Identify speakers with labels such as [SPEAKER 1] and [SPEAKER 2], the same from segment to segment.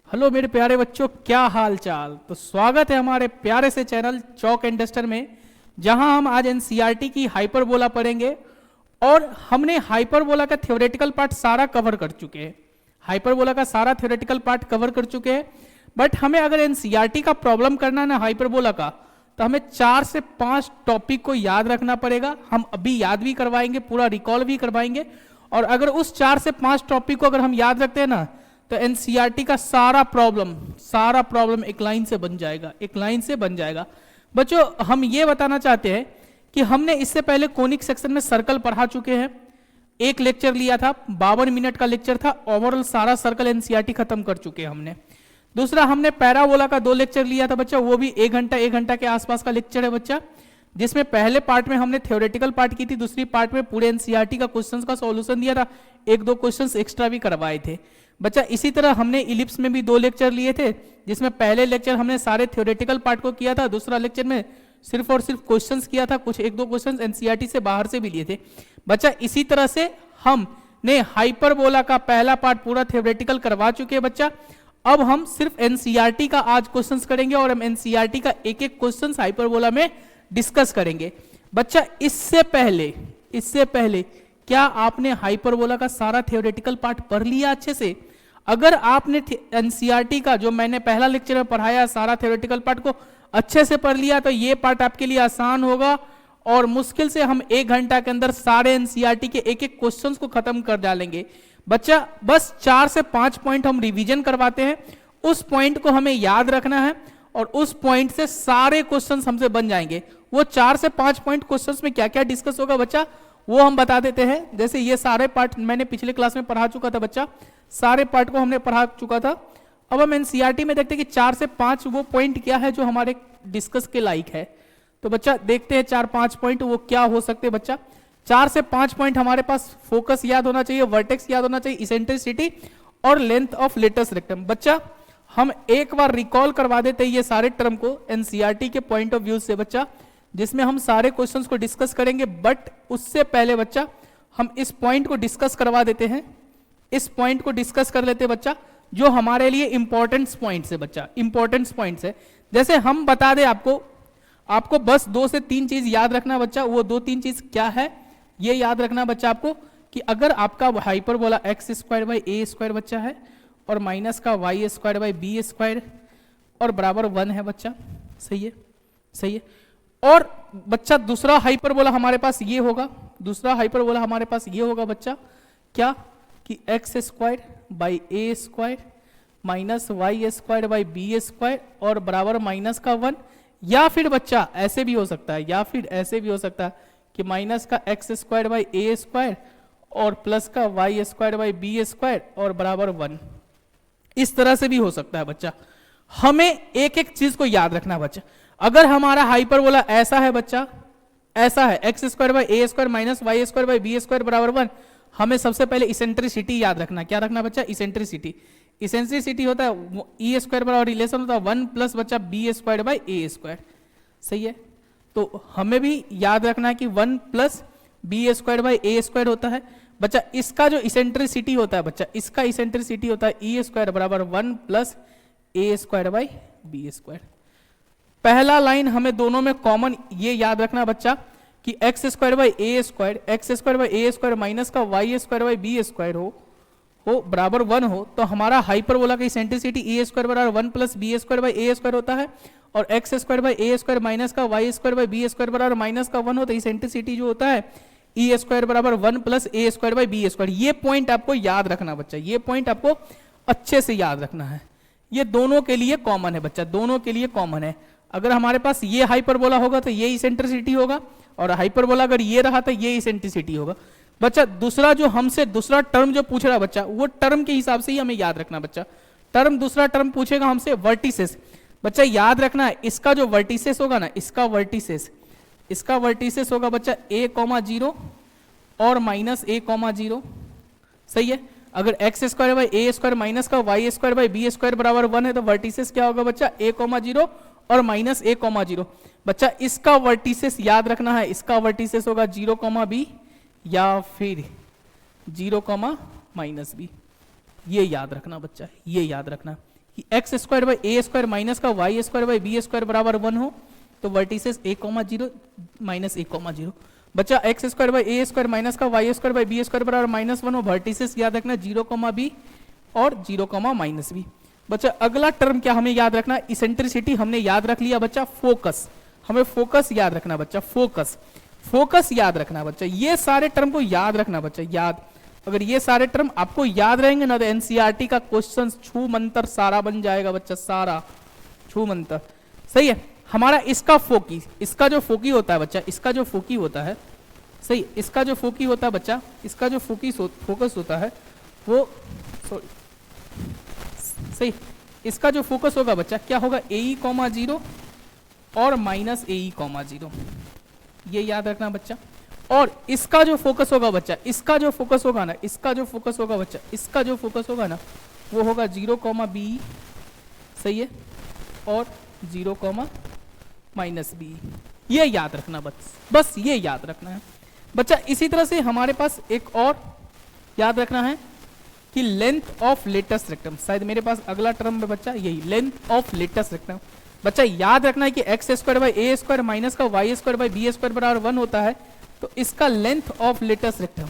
[SPEAKER 1] Hello मेरे प्यारे बच्चों, क्या हाल चाल। तो स्वागत है हमारे प्यारे से चैनल चौक एंड डस्टर में, जहां हम आज एनसीईआरटी की हाइपरबोला पढ़ेंगे। और हमने हाइपरबोला का थ्योरेटिकल पार्ट सारा कवर कर चुके हैं। हाइपरबोला का सारा थ्योरेटिकल पार्ट कवर कर चुके हैं। बट हमें अगर एनसीईआरटी का प्रॉब्लम करना है ना हाइपरबोला का, तो हमें 4 से 5 टॉपिक को याद रखना पड़ेगा। हम अभी याद भी करवाएंगे, पूरा रिकॉल भी करवाएंगे। और अगर उस 4 से 5 टॉपिक को अगर हम याद रखते हैं ना, तो एनसीईआरटी का सारा प्रॉब्लम एक लाइन से बन जाएगा, एक लाइन से बन जाएगा। बच्चों, हम ये बताना चाहते हैं कि हमने इससे पहले कोनिक सेक्शन में सर्कल पढ़ा चुके हैं। एक लेक्चर लिया था, 52 मिनट का लेक्चर था। ओवरऑल सारा सर्कल एनसीईआरटी खत्म कर चुके हैं हमने। दूसरा, हमने पैराबोला का 2 लेक्चर लिया था बच्चा, वो भी 1 घंटा के आसपास का लेक्चर है बच्चा, जिसमें पहले पार्ट में हमने थ्योरेटिकल पार्ट की थी, दूसरी पार्ट में पूरे एनसीईआरटी का क्वेश्चंस का सॉल्यूशन दिया था, 1-2 क्वेश्चंस एक्स्ट्रा भी करवाए थे बच्चा। इसी तरह हमने इलिप्स में भी 2 लेक्चर लिए थे, जिसमें पहले लेक्चर हमने सारे थ्योरेटिकल पार्ट को किया था, दूसरा लेक्चर में सिर्फ और सिर्फ क्वेश्चंस किया था, कुछ 1-2 क्वेश्चंस एनसीईआरटी से बाहर से भी लिए थे बच्चा। इसी तरह से हमने हाइपरबोला का पहला पार्ट पूरा थ्योरेटिकल करवा चुके हैं बच्चा। अब हम सिर्फ एनसीईआरटी का आज क्वेश्चंस करेंगे और हम एनसीईआरटी का एक-एक क्वेश्चंस हाइपरबोला में डिस्कस करेंगे बच्चा। इससे पहले क्या आपने हाइपरबोला का सारा थ्योरेटिकल पार्ट पढ़ लिया अच्छे से? अगर आपने एनसीईआरटी का जो मैंने पहला लेक्चर में पढ़ाया सारा थ्योरेटिकल पार्ट को अच्छे से पढ़ लिया, तो ये पार्ट आपके लिए आसान होगा और मुश्किल से हम 1 घंटा के अंदर सारे एनसीईआरटी के एक-एक क्वेश्चंस को खत्म कर डालेंगे बच्चा। बस 4 से 5 पॉइंट हम रिवीजन करवाते हैं, उस पॉइंट को हमें याद रखना है और उस पॉइंट से सारे क्वेश्चंस हमसे बन जाएंगे। वो 4 से 5 पॉइंट क्वेश्चंस में क्या क्या डिस्कस होगा बच्चा, वो हम बता देते हैं। जैसे ये सारे पार्ट मैंने पिछले क्लास में पढ़ा चुका था बच्चा, सारे पार्ट को हमने पढ़ा चुका था। अब हम एनसीईआरटी में देखते हैं कि 4 से 5 वो पॉइंट क्या है जो हमारे डिस्कस के लायक है। तो बच्चा देखते हैं 4-5 पॉइंट वो क्या हो सकते हैं बच्चा। 4 से 5 पॉइंट हमारे पास फोकस याद होना चाहिए, वर्टेक्स याद होना चाहिए, इसेंट्रिसिटी और लेंथ ऑफ लेटस रेक्टम। बच्चा हम एक बार रिकॉल करवा देते हैं ये सारे टर्म को एनसीईआरटी के पॉइंट ऑफ व्यू से बच्चा, जिसमें हम सारे क्वेश्चंस को डिस्कस करेंगे। बट उससे पहले बच्चा हम इस पॉइंट को डिस्कस करवा देते हैं, इस पॉइंट को डिस्कस कर लेते हैं बच्चा, जो हमारे लिए इंपॉर्टेंट पॉइंट्स है बच्चा, इंपॉर्टेंट पॉइंट्स है। जैसे हम बता दें आपको बस 2 से 3 चीज याद रखना बच्चा। वो 2-3 चीज क्या है ये याद रखना बच्चा आपको, कि अगर आपका हाइपरबोला x² बच्चा है और माइनस का y² और बराबर 1 है बच्चा, सही है, सही है। और बच्चा दूसरा हाइपरबोला हमारे पास ये होगा, दूसरा हाइपरबोला हमारे पास ये होगा बच्चा, क्या कि x² माइनस y² और बराबर माइनस का 1। या फिर बच्चा ऐसे भी हो सकता है, या फिर ऐसे भी हो सकता है कि माइनस का x² और प्लस का y² और बराबर 1। इस तरह से भी हो सकता है बच्चा। हमें एक एक चीज को याद रखना है बच्चा। अगर हमारा हाइपरबोला ऐसा है बच्चा, ऐसा है x² माइनस y² बराबर 1, हमें सबसे पहले इसेंट्रिसिटी याद रखना। क्या रखना बच्चा? इसेंट्रिसिटी। इसेंट्रिसिटी होता है e² बराबर रिलेशन होता है 1 प्लस बच्चा b²/a², सही है। तो हमें भी याद रखना है कि 1 प्लस b²/a² होता है बच्चा। इसका जो इसेंट्रिसिटी होता है बच्चा, इसका इसेंट्रिसिटी होता है e² बराबर 1 प्लस a²/b²। पहला लाइन हमें दोनों में कॉमन ये याद रखना बच्चा कि x² माइनस का y² हो बराबर 1 हो, तो हमारा हाइपरबोला का इसेंट्रिसिटी e² बराबर 1 प्लस b²/a² होता है। और x² माइनस का y² बराबर माइनस का 1 होता है। इसेंट्रिसिटी जो होता है e² बराबर 1 प्लस a²/b²। ये पॉइंट आपको याद रखना बच्चा, ये पॉइंट आपको अच्छे से याद रखना है। ये दोनों के लिए कॉमन है बच्चा, दोनों के लिए कॉमन है। अगर हमारे पास ये हाइपरबोला होगा तो ये इसेंट्रिसिटी होगा, और हाइपरबोला अगर ये रहा तो ये इसेंट्रिसिटी होगा बच्चा। दूसरा जो हमसे दूसरा टर्म जो पूछ रहा है बच्चा, वो टर्म के हिसाब से ही हमें याद रखना बच्चा। दूसरा टर्म पूछेगा हमसे वर्टिसेस बच्चा, याद रखना है इसका जो वर्टिसेस होगा ना, इसका वर्टिसेस होगा बच्चा a,0 और माइनस a,0, सही है। अगर x² माइनस का y² बराबर 1 है तो वर्टिसेस क्या होगा बच्चा? a,0 और माइनस a,0 बच्चा। इसका वर्टिसेस याद रखना है, इसका वर्टिसेस होगा 0,b या फिर 0,-b। ये याद रखना बच्चा, ये याद रखना। कि x square by A square minus का Y square by B square बराबर 1 हो तो वर्टिसेस a, 0 माइनस a, 0। बच्चा X square by A square minus का Y square by B square बराबर -1 हो, वर्टिसेस याद रखना 0, b और 0, -b। बच्चा अगला टर्म क्या हमें याद रखना, इसेंट्रिसिटी हमने याद रख लिया बच्चा, फोकस हमें फोकस याद रखना बच्चा, फोकस याद रखना बच्चा, ये सारे टर्म को याद रखना बच्चा, याद। अगर ये सारे टर्म आपको याद रहेंगे ना तो एनसीईआरटी का क्वेश्चन छू मंतर सारा बन जाएगा बच्चा, सारा छू मंतर। सही है। हमारा इसका फोकी, इसका जो फोकी होता है बच्चा, इसका जो फोकी होता है, सही, इसका जो फोकी होता है बच्चा, इसका जो फोकस होता है वो सही, इसका जो फोकस होगा बच्चा क्या होगा, AE, 0 और -AE, 0, ये याद रखना बच्चा। और इसका जो फोकस होगा बच्चा, इसका जो फोकस होगा ना, इसका जो फोकस होगा बच्चा, इसका जो फोकस होगा ना वो होगा 0, b, सही है, और 0, -b, ये याद रखना बस ये याद रखना है बच्चा। इसी तरह से हमारे पास एक और याद रखना है कि लेंथ ऑफ लेटस रेक्टम, शायद मेरे पास अगला टर्म में बच्चा यही लेंथ ऑफ लेटस रेक्टम। बच्चा याद रखना है कि x square by A square minus का Y square by B square बराबर 1 होता है, तो इसका लेंथ ऑफ लेटस रेक्टम,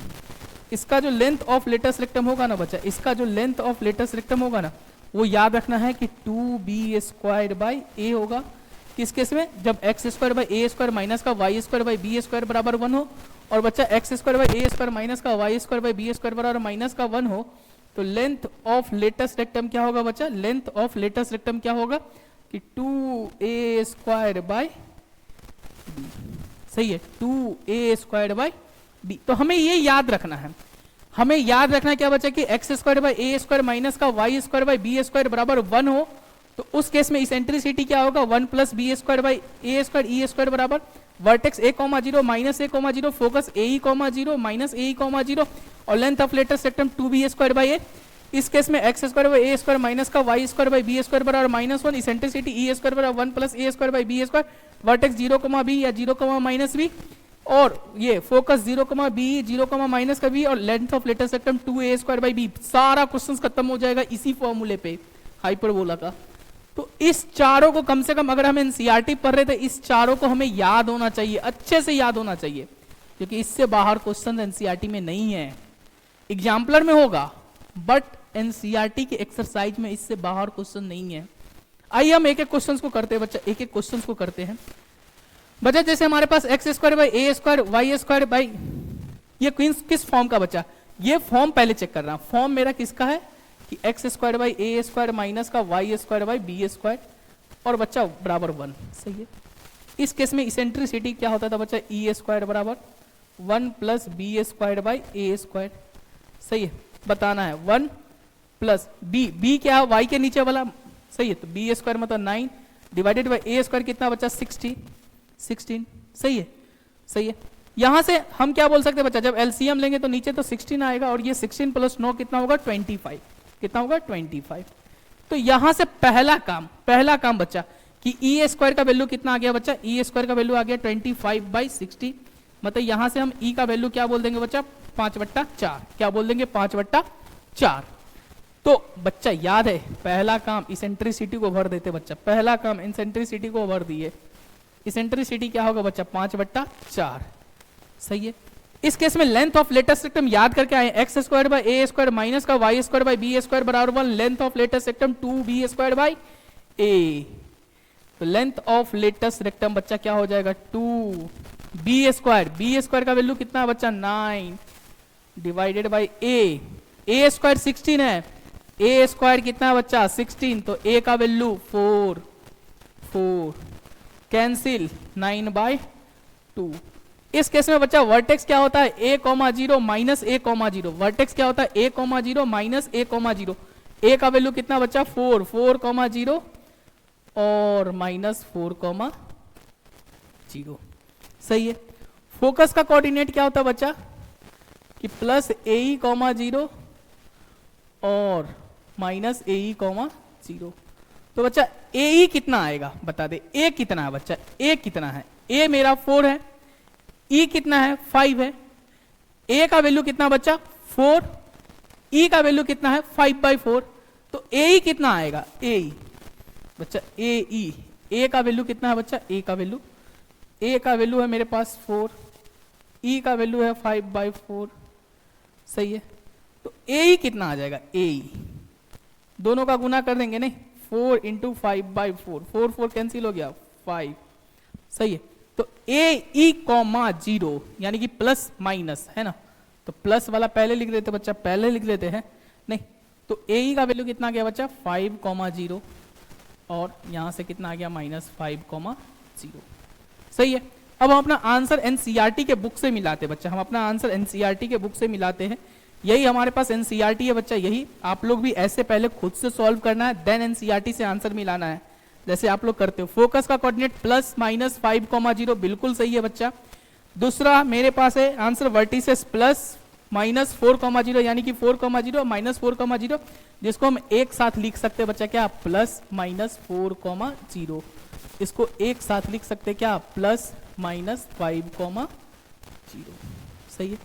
[SPEAKER 1] इसका जो लेंथ ऑफ लेटस रेक्टम होगा ना बच्चा, इसका जो लेंथ ऑफ लेटस रेक्टम होगा ना वो याद रखना है कि 2b स्क्वायर बाई ए होगा। किस केस में, जब x square by A square minus का Y square by B square बराबर 1 हो, और बच्चा X square by A square minus का Y square by B square बराबर -1 हो, तो लेंथ ऑफ लेटस रेक्टम क्या होगा बच्चा, लेंथ ऑफ लेटस रेक्टम क्या होगा कि 2a स्क्वायर बाई बी, सही है, 2a स्क्वायर बाई बी। तो हमें ये याद रखना है, हमें याद रखना है क्या बच्चा कि x square by A square minus का Y square by B square बराबर 1 हो, तो उस केस में इसेंट्रिसिटी क्या होगा, 1 + b square by A square E square बराबर vertex a, 0 minus a, 0 focus AE, 0 minus AE, 0 और length of latus rectum 2b square by A. इस केस में X square by A square minus का Y square by B square बराबर -1, eccentricity E square बराबर 1 + a square by B square, vertex 0, b या 0, -b, और ये focus 0, b, 0, -b और length of latus rectum 2a square by b. सारा question खत्म हो जाएगा इसी फॉर्मूले पे हाइपरबोला का। तो इस चारों को कम से कम अगर हम एनसीईआरटी पढ़ रहे थे, इस चारों को हमें याद होना चाहिए, अच्छे से याद होना चाहिए, क्योंकि इससे बाहर क्वेश्चन एनसीईआरटी में नहीं है। एग्जाम्पलर में होगा बट एनसीईआरटी के एक्सरसाइज में इससे बाहर क्वेश्चन नहीं है। आइए हम एक एक क्वेश्चन को करते हैं बच्चा, एक एक क्वेश्चन को करते हैं बच्चा। जैसे हमारे पास X square by A square Y square by, ये किस फॉर्म का बच्चा, ये फॉर्म पहले चेक कर रहा हूं, फॉर्म मेरा किसका है कि x square by A square minus का Y square by B square और बच्चा बराबर 1, सही है। इस केस में इसेंट्रिसिटी क्या होता था बच्चा, ई स्क्वायर बराबर 1 + b square by A square, सही है। बताना है 1 + b क्या है, y के नीचे वाला, सही है। तो b स्क्वायर मतलब 9 डिवाइडेड बाई ए स्क्वायर कितना बच्चा 16, सही है, सही है। यहां से हम क्या बोल सकते हैं बच्चा, जब एलसीएम लेंगे तो नीचे तो 16 आएगा और ये 16 + 9 कितना होगा 25, कितना होगा 25। तो यहां से पहला काम बच्चा कि ई स्क्वायर का वैल्यू कितना आ गया बच्चा, ई स्क्वायर का वैल्यू आ गया 25/60, मतलब यहां से हम ई का वैल्यू क्या बोल देंगे बच्चा 5/4, क्या बोल देंगे 5/4। तो बच्चा याद है पहला काम इसेंट्रिसिटी को भर देते बच्चा, पहला काम इसेंट्रिसिटी को भर दिए, इसेंट्रिसिटी क्या होगा बच्चा 5/4, सही है। इस केस में लेंथ ऑफ लेटस रेक्टम याद करके आए, x square by A square minus का Y square by B square बराबर 1, length of latus rectum 2b square by a. तो लेंथ ऑफ लेटस रेक्टम बच्चा क्या हो जाएगा 2b स्क्वायर, b स्क्वायर का वैल्यू कितना है बच्चा 9 डिवाइडेड बाई ए स्क्वायर 16 है, ए स्क्वायर कितना है बच्चा 16, तो a का वैल्यू 4 कैंसिल 9/2। इस केस में बच्चा वर्टेक्स क्या होता है a, 0 माइनस a, 0, वर्टेक्स क्या होता है a, 0 माइनस a, 0, a का वैल्यू कितना बच्चा 4, 0 और -4, 0, सही है। फोकस का कोऑर्डिनेट क्या होता है बच्चा कि +AE, 0 और -AE, 0। तो बच्चा AE कितना आएगा बता दे, a कितना है बच्चा, a कितना है, a मेरा 4 है, E कितना है 5 है, A का वैल्यू कितना बच्चा 4, E का वैल्यू कितना है 5/4, तो ए ई कितना आएगा, ए ई बच्चा, ए ई, ए का वैल्यू कितना है बच्चा, ए का वैल्यू है मेरे पास 4, ई का वैल्यू है 5/4, सही है। तो ए ई कितना आ जाएगा, ए ई दोनों का गुना कर देंगे, नहीं 4 × 5/4, 4 4 कैंसिल हो गया 5, सही है। तो ए ई कॉमा 0 यानी कि प्लस माइनस है ना, तो प्लस वाला पहले लिख देते बच्चा, पहले लिख देते हैं, नहीं तो ए ई का वैल्यू कितना आ गया बच्चा 5,0 और यहां से कितना आ गया -5,0, सही है। अब हम अपना आंसर एनसीईआरटी के बुक से मिलाते हैं बच्चा, हम अपना आंसर एनसीईआरटी के बुक से मिलाते हैं। यही हमारे पास एनसीईआरटी है बच्चा, यही आप लोग भी ऐसे पहले खुद से सॉल्व करना है, देन एनसीईआरटी से आंसर मिलाना है जैसे आप लोग करते हो। फोकस का कोऑर्डिनेट +-5,0 बिल्कुल सही है बच्चा। दूसरा मेरे पास है आंसर वर्टिसेस +-4,0 यानी कि 4,0 -4,0 जिसको हम एक साथ लिख सकते हैं बच्चा क्या, +-4,0, इसको एक साथ लिख सकते हैं क्या, +-5,0, सही है।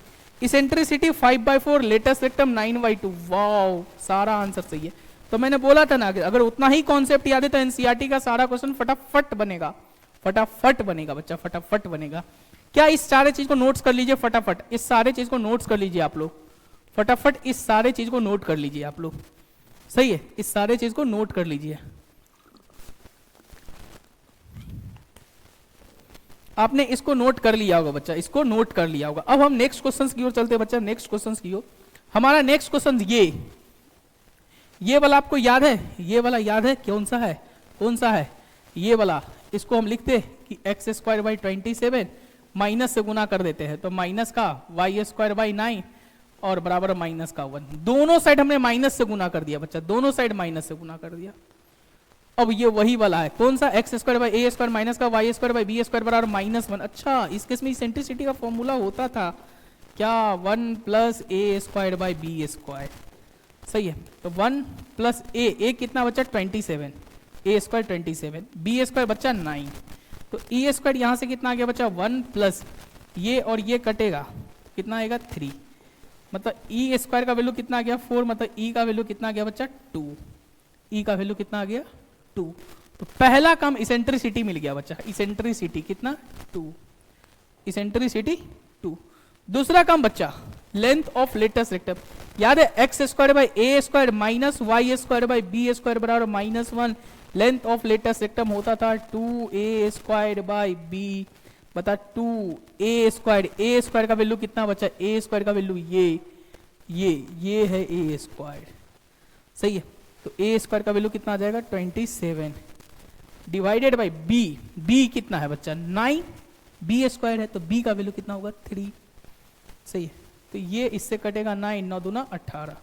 [SPEAKER 1] इसेंट्रिसिटी 5/4, लेटेस्ट रेक्टम 9/2, वाओ सारा आंसर सही है। तो मैंने बोला था ना अगर उतना ही कॉन्सेप्ट याद है तो एनसीईआरटी का सारा क्वेश्चन फटाफट बनेगा, फटाफट बनेगा बच्चा, फटाफट बनेगा। क्या इस सारे चीज को नोट्स कर लीजिए फटाफट, इस सारे चीज को नोट्स कर लीजिए आप लोग, फटाफट इस सारे चीज को नोट कर लीजिए आप लोग, सही है, इस सारे चीज को नोट कर लीजिए। आपने इसको नोट कर लिया होगा बच्चा, इसको नोट कर लिया होगा। अब हम नेक्स्ट क्वेश्चन की ओर चलते हैं बच्चा, नेक्स्ट क्वेश्चन की ओर। हमारा नेक्स्ट क्वेश्चन ये वाला आपको याद है, ये वाला याद है, कौन सा है, कौन सा है ये वाला, इसको हम लिखते हैं कि x²/27 माइनस से गुना कर देते हैं, तो माइनस का y²/9 और बराबर माइनस का 1, दोनों साइड हमने माइनस से गुना कर दिया बच्चा, दोनों साइड माइनस से गुना कर दिया। अब ये वही वाला है, कौन सा, x²/a² माइनस का y²/b² बराबर -1। अच्छा, इस केस में इसेंट्रिसिटी का फॉर्मूला होता था क्या, 1 + a²/b², सही है। तो 1 + a कितना बच्चा 27, a² 27, b² बच्चा 9, तो e² यहां से कितना आ गया बच्चा 1 प्लस ये और ये कटेगा, कितना आएगा 3, मतलब e² का वैल्यू कितना आ गया 4, मतलब e का वैल्यू कितना आ गया बच्चा 2, e का वैल्यू कितना आ गया 2। तो पहला काम इसेंट्रिसिटी मिल गया बच्चा, इसेंट्रिसिटी कितना 2, इसेंट्रिसिटी 2। दूसरा काम बच्चा लेंथ ऑफ लेटेस्ट रेक्टम, याद है x² माइनस y² बराबर -1, लेंथ ऑफ लेटेस्ट रेक्टम होता था 2a² बता 2a², का वैल्यू कितना बचा, a² का वैल्यू ये है a², सही है। तो a² का वैल्यू कितना आ जाएगा 27 डिवाइडेड बाई b कितना है बच्चा 9, b² है तो b का वैल्यू कितना होगा 3, सही है। तो ये इससे कटेगा 9, 9 दूना 18,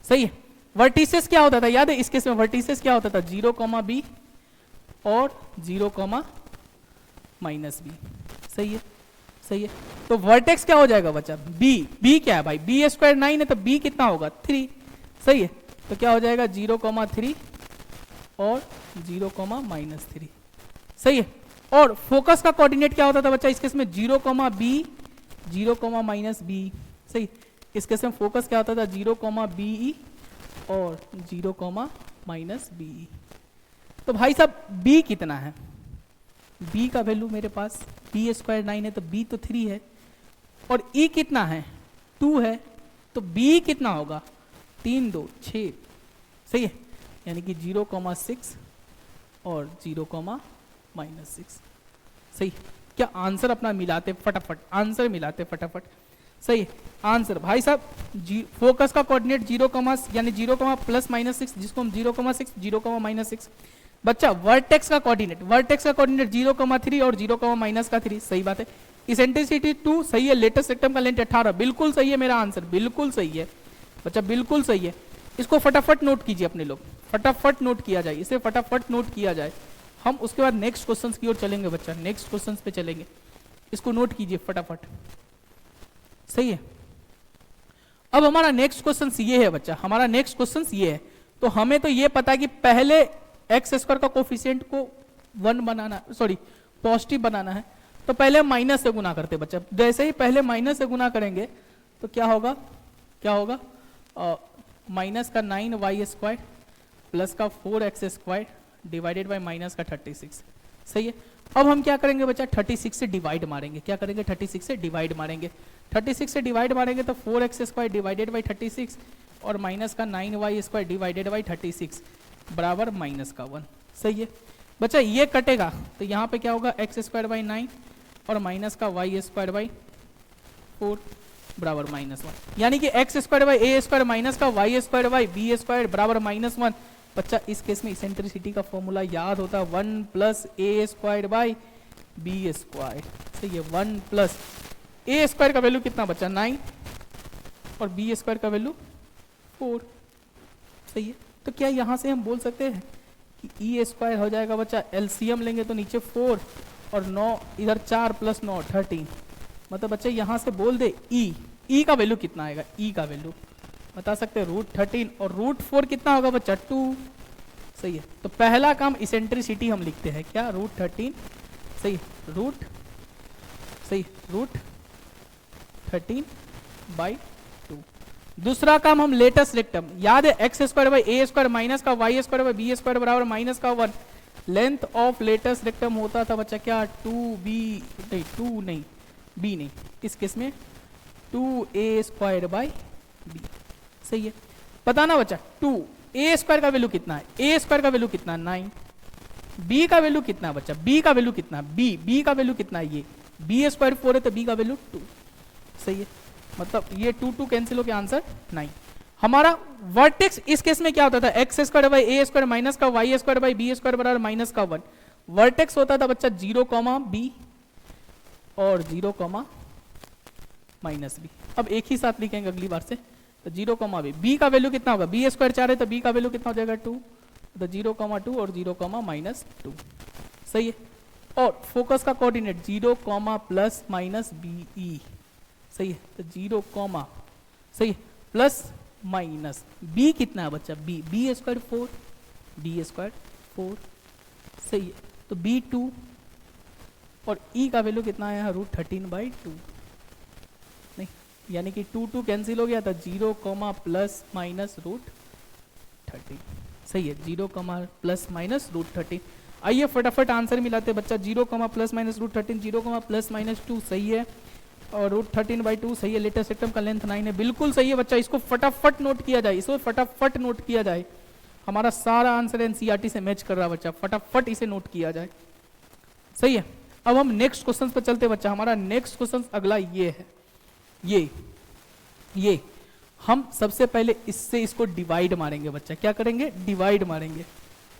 [SPEAKER 1] सही है। वर्टिसेस क्या होता था याद है, इस केस में वर्टिसेस क्या होता था 0, b और 0, -b, सही है, सही है। तो वर्टेक्स क्या हो जाएगा बच्चा b क्या है भाई, b² 9 है तो b कितना होगा 3, सही है। तो क्या हो जाएगा 0, 3 और 0, -3, सही है। और फोकस का कोऑर्डिनेट क्या होता था बच्चा इस केस में 0, b 0, -b, सही। इस केस में फोकस क्या होता था 0, be और 0, -be। तो भाई साहब b कितना है, b का वैल्यू मेरे पास b² 9 है तो b तो 3 है, और e कितना है 2 है, तो b कितना होगा 3, 2, 6, सही है। यानी कि 0, 6 और 0, -6, सही। क्या आंसर अपना मिलाते फटाफट, आंसर मिलाते फटाफट, सही। आंसर भाई साहब फोकस का कोऑर्डिनेट 0, यानी 0, +-6 जिसको हम 0, 6 0, -6 बच्चा। वर्टेक्स का कोऑर्डिनेट 0, 3 और 0, -3, सही बात है। इसेंट्रिसिटी 2 सही है, लेटेस्ट रेक्टम का लेंथ 18 बिल्कुल सही है, मेरा आंसर बिल्कुल सही है बच्चा, बिल्कुल सही है। इसको फटाफट नोट कीजिए अपने लोग, फटाफट नोट किया जाए, इसे फटाफट नोट किया जाए। हम उसके बाद नेक्स्ट क्वेश्चंस की ओर चलेंगे बच्चा, नेक्स्ट क्वेश्चंस पे चलेंगे, इसको नोट कीजिए फटाफट, सही है। अब हमारा नेक्स्ट क्वेश्चन ये है बच्चा, हमारा नेक्स्ट क्वेश्चन ये है। तो हमें तो ये पता है कि पहले x² का कोफिशिएंट को 1 बनाना, सॉरी पॉजिटिव बनाना है, तो पहले हम माइनस से गुना करते बच्चा। जैसे ही पहले माइनस से गुना करेंगे तो क्या होगा, क्या होगा -9y², प्लस का 4x² डिवाइडेड बाई माइनस का 36। सही है। अब हम क्या करेंगे बच्चा, 36 से डिवाइड मारेंगे। क्या करेंगे, 36 से डिवाइड मारेंगे। 36 से डिवाइड मारेंगे तो 4x² डिवाइडेड बाई 36 और माइनस का 9y² डिवाइडेड बाई 36 बराबर माइनस का 1। सही है बच्चा, ये कटेगा तो यहाँ पे क्या होगा, x² बाई 9 और माइनस का y² बाई 4 बराबर -1। यानी कि x² बाई a² माइनस का y² बाई b² बराबर -1। बच्चा इस केस में इसेंट्रिसिटी का फॉर्मूला याद होता है 1 प्लस a² बाई b²। सही है, 1 प्लस a² का वैल्यू कितना बच्चा 9 और b² का वैल्यू 4। सही है, तो क्या यहाँ से हम बोल सकते हैं कि e² हो जाएगा बच्चा, एलसीएम लेंगे तो नीचे 4 और 9 इधर 4 प्लस 9 13। मतलब बच्चे यहाँ से बोल दे e का वैल्यू कितना आएगा, e का वैल्यू बता सकते हैं √13 और √4 कितना होगा बच्चा 2। सही है, तो पहला काम इसेंट्रिसिटी हम लिखते हैं क्या, √13। सही, √13 बाई 2। दूसरा काम हम लेटेस्ट रेक्टम, याद है x² बाई a² माइनस का y² बाई b² बराबर माइनस का 1। लेंथ ऑफ लेटेस्ट रेक्टम होता था बच्चा क्या, 2b नहीं, इस केस में 2a² बाई b। सही है, पता ना बच्चा 2a² का वैल्यू कितना है, a² का वैल्यू कितना है 9, b का वैल्यू कितना है बच्चा, b का वैल्यू कितना है, b का वैल्यू कितना है, ये b² 4 है तो b का वैल्यू 2। सही है, मतलब ये 2 कैंसिल हो गया, आंसर 9। हमारा वर्टेक्स इस केस में क्या होता था, x² बाई a² माइनस का y² बाई b² बराबर माइनस का 1। वर्टेक्स होता था बच्चा 0, b और 0, -b। अब एक ही साथ लिखेंगे अगली बार से, तो 0, b का वैल्यू कितना होगा, b² 4 है तो b का वैल्यू कितना हो जाएगा 2, तो 0, 2 और 0, -2। सही है, और फोकस का कोऑर्डिनेट 0, प्लस माइनस be। सही है, तो 0, सही है, प्लस माइनस b कितना है बच्चा, b² 4, b² 4। सही है, तो b 2 और e का वैल्यू कितना है √13 बाई 2। नहीं, यानी कि 2 कैंसिल हो गया था, 0, प्लस माइनस √13। सही है, 0, प्लस माइनस √13। आइए फटाफट आंसर मिलाते बच्चा, 0, प्लस माइनस √13, 0, प्लस माइनस 2 सही है, और √13 बाई 2 सही है। लेटेस्ट सेक्टम का लेंथ 9 है, बिल्कुल सही है बच्चा। इसको फटाफट नोट किया जाए, इसको फटाफट नोट किया जाए। हमारा सारा आंसर एनसीईआरटी से मैच कर रहा है बच्चा, फटाफट इसे नोट किया जाए। सही है, अब हम नेक्स्ट क्वेश्चन पर चलते बच्चा। हमारा नेक्स्ट क्वेश्चन अगला ये है, ये हम सबसे पहले इससे इसको डिवाइड मारेंगे बच्चा। क्या करेंगे, डिवाइड मारेंगे।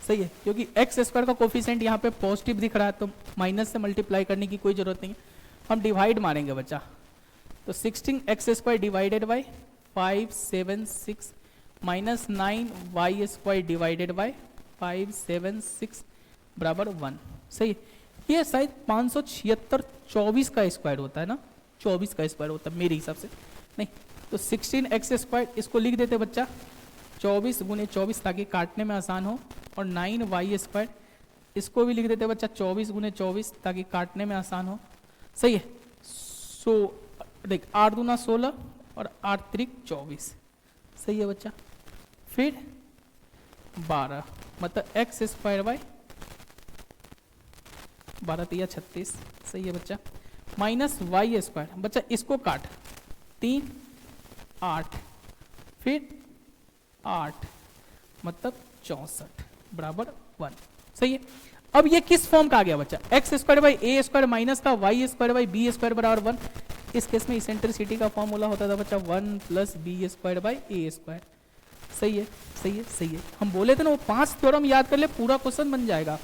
[SPEAKER 1] सही है, क्योंकि x² का कोफिशिएंट यहाँ पे पॉजिटिव दिख रहा है तो माइनस से मल्टीप्लाई करने की कोई जरूरत नहीं है, हम डिवाइड मारेंगे बच्चा। तो 16x² divided by 576 minus 9y² divided by 576 बराबर 1। सही है, ये शायद 576 24 का स्क्वायर होता है ना, 24 का स्क्वायर होता है मेरे हिसाब से। नहीं तो 16x² इसको लिख देते बच्चा 24 गुने 24 ताकि काटने में आसान हो, और 9y² इसको भी लिख देते बच्चा 24 गुने 24 ताकि काटने में आसान हो। सही है, सो देख 8 दूना 16 और 8 त्रिक 24। सही है बच्चा, फिर 12 मतलब x² बाई 12 तिया 36। सही है बच्चा, माइनस y² बच्चा इसको काट 3 8 फिर 8 मतलब 64 बराबर 1। सही है, अब ये किस फॉर्म का आ गया बच्चा, x² बाई a² माइनस का y² बाई b² बराबर 1। इस केस में इसेंट्रिसिटी का फॉर्मूला होता था बच्चा 1 प्लस b² बाई a²। सही है, सही है, सही है। हम बोले थे ना वो 5 थ्योरम याद कर ले, पूरा क्वेश्चन बन जाएगा,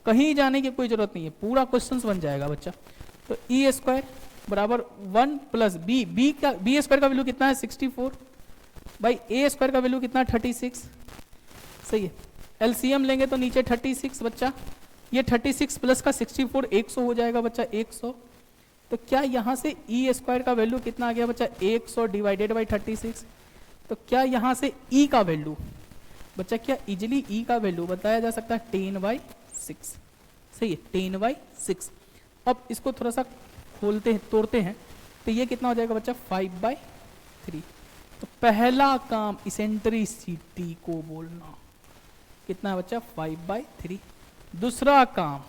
[SPEAKER 1] कहीं जाने की कोई जरूरत नहीं है, पूरा क्वेश्चन बन जाएगा बच्चा। तो e² बराबर 1 प्लस b² का वैल्यू कितना है 64 बाई a² का वैल्यू कितना है 36। सही है, एलसीएम लेंगे तो नीचे 36 बच्चा, ये 36 प्लस का 64 100 हो जाएगा बच्चा 100। तो क्या यहाँ से e² का वैल्यू कितना आ गया बच्चा 100 डिवाइडेड बाई 36। तो क्या यहाँ से e का वैल्यू बच्चा, क्या इजिली e का वैल्यू बताया जा सकता है 10/6। सही है, 10/6। अब इसको थोड़ा सा खोलते हैं, तोड़ते हैं, तो ये कितना हो जाएगा बच्चा 5/3। तो पहला काम इसेंट्रिसिटी को बोलना, कितना है बच्चा 5/3। दूसरा काम,